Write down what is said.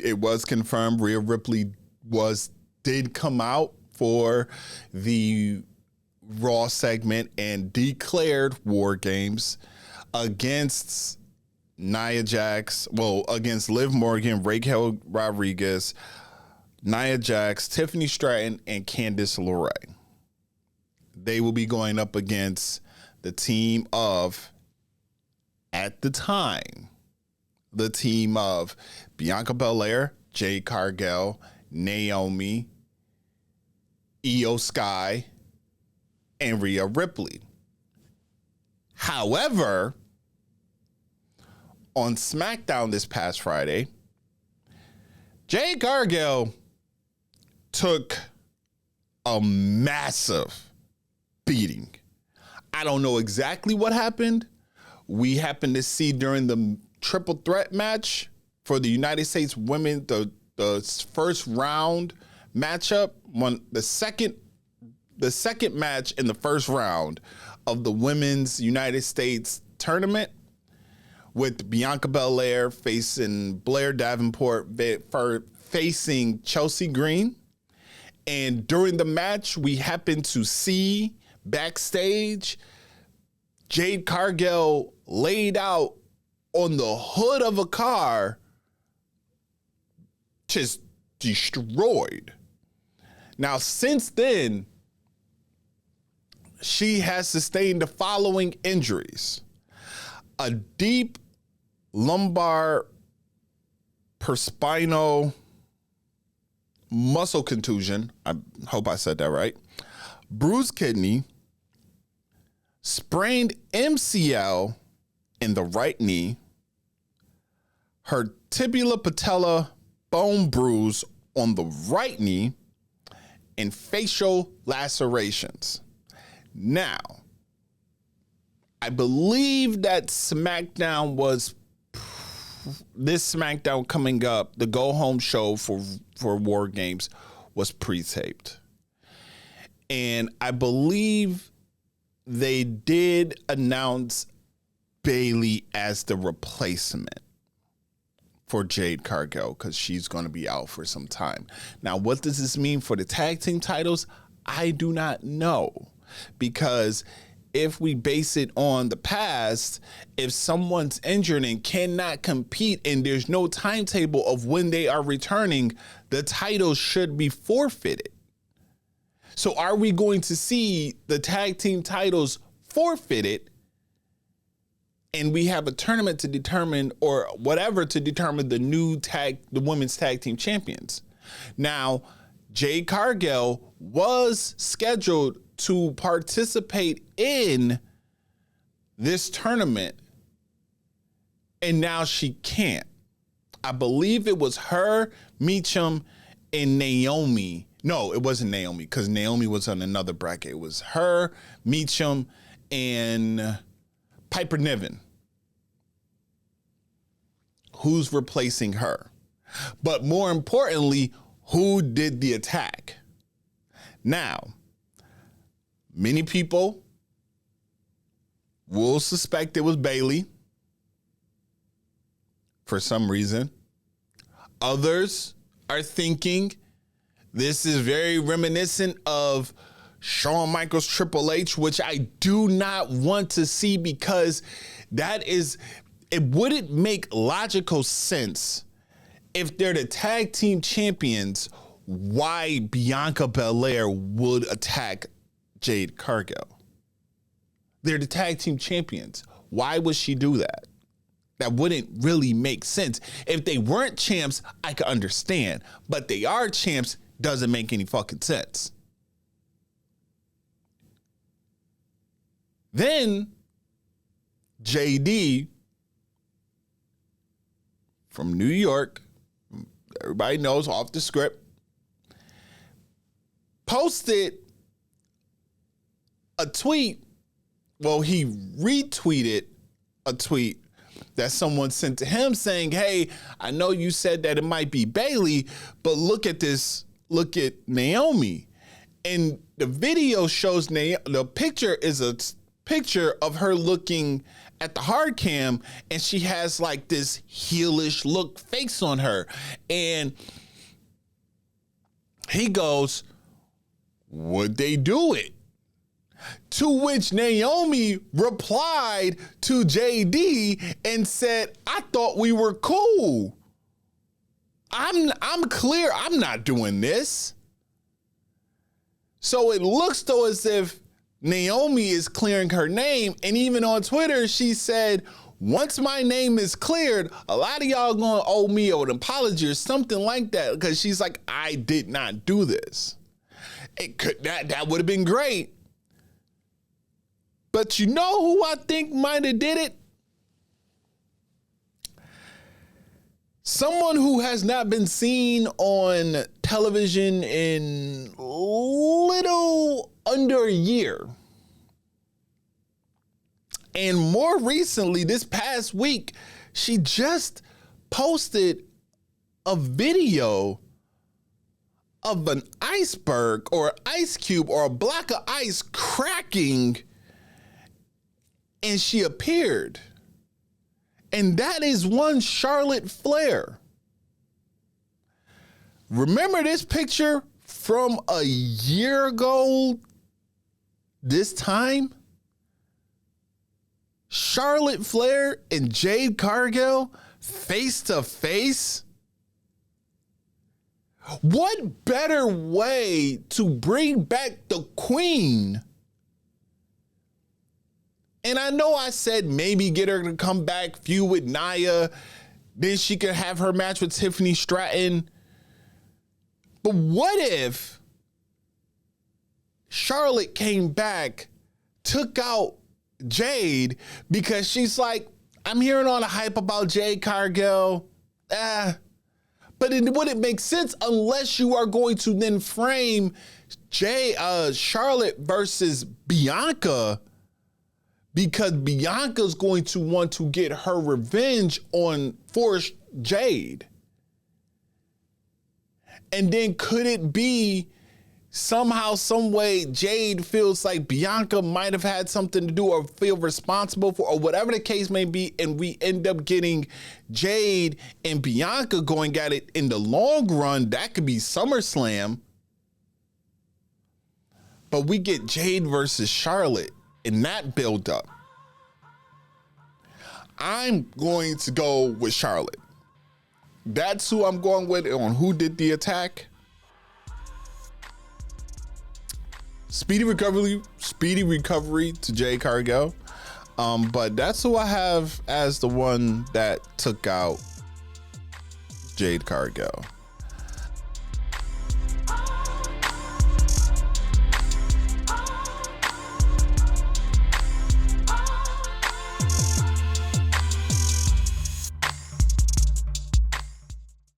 it was confirmed Rhea Ripley did come out for the Raw segment and declared War Games against Nia Jax, against Liv Morgan, Raquel Rodriguez, Nia Jax, Tiffany Stratton, and Candice LeRae. They will be going up against the team of, at the time, Bianca Belair, Jade Cargill, Naomi, Iyo Sky, and Rhea Ripley. However, on SmackDown this past Friday, Jade Cargill took a massive beating. I don't know exactly what happened. We happened to see during the triple threat match for the United States women, the first round matchup, the second match in the first round of the women's United States tournament, with Bianca Belair facing Blair Davenport facing Chelsea Green. And during the match, we happened to see backstage Jade Cargill laid out on the hood of a car, just destroyed. Now, since then, she has sustained the following injuries: a deep lumbar perspinal muscle contusion, I hope I said that right, bruised kidney, sprained MCL in the right knee, her tibula patella bone bruise on the right knee, and facial lacerations. Now, I believe that this SmackDown coming up, the go-home show for War Games, was pre-taped. And I believe they did announce Bayley as the replacement for Jade Cargill, because she's going to be out for some time. Now, what does this mean for the tag team titles? I do not know, because if we base it on the past, if someone's injured and cannot compete and there's no timetable of when they are returning, the titles should be forfeited. So are we going to see the tag team titles forfeited, and we have a tournament to determine, or whatever, to determine the women's tag team champions? Now, Jade Cargill was scheduled to participate in this tournament, and now she can't. I believe it was her, Meacham, and Naomi. No, it wasn't Naomi, because Naomi was on another bracket. It was her, Meacham, and Piper Niven. Who's replacing her? But more importantly, who did the attack? Now, many people will suspect it was Bayley for some reason. Others are thinking this is very reminiscent of Shawn Michaels Triple H, which I do not want to see, because it wouldn't make logical sense if they're the tag team champions, why Bianca Belair would attack Jade Cargill. They're the tag team champions. Why would she do that? That wouldn't really make sense. If they weren't champs, I could understand. But they are champs, doesn't make any fucking sense. Then JD from New York, everybody knows, off the script, posted a tweet. Well, he retweeted a tweet that someone sent to him saying, hey, I know you said that it might be Bayley, but look at this. Look at Naomi. And the video shows the picture is a picture of her looking at the hard cam, and she has like this heelish look face on her. And he goes, would they do it? To which Naomi replied to JD and said, I thought we were cool. I'm clear. I'm not doing this. So it looks though as if Naomi is clearing her name. And even on Twitter, she said, once my name is cleared, a lot of y'all gonna owe me an apology or something like that. Because she's like, I did not do this. That would have been great. But you know who I think might have did it? Someone who has not been seen on television in little under a year. And more recently, this past week, she just posted a video of an iceberg or ice cube or a block of ice cracking, and she appeared. And that is one Charlotte Flair. Remember this picture from a year ago this time? Charlotte Flair and Jade Cargill face to face? What better way to bring back the queen? And I know I said maybe get her to come back, feud with Nia, then she could have her match with Tiffany Stratton. But what if Charlotte came back, took out Jade, because she's like, I'm hearing all the hype about Jade Cargill. But it wouldn't make sense unless you are going to then frame Charlotte versus Bianca, because Bianca's going to want to get her revenge for Jade. And then could it be somehow, some way, Jade feels like Bianca might have had something to do or feel responsible for, or whatever the case may be, and we end up getting Jade and Bianca going at it in the long run? That could be SummerSlam. But we get Jade versus Charlotte in that build-up. I'm going to go with Charlotte. That's who I'm going with on who did the attack. Speedy recovery to Jade Cargill. But that's who I have as the one that took out Jade Cargill.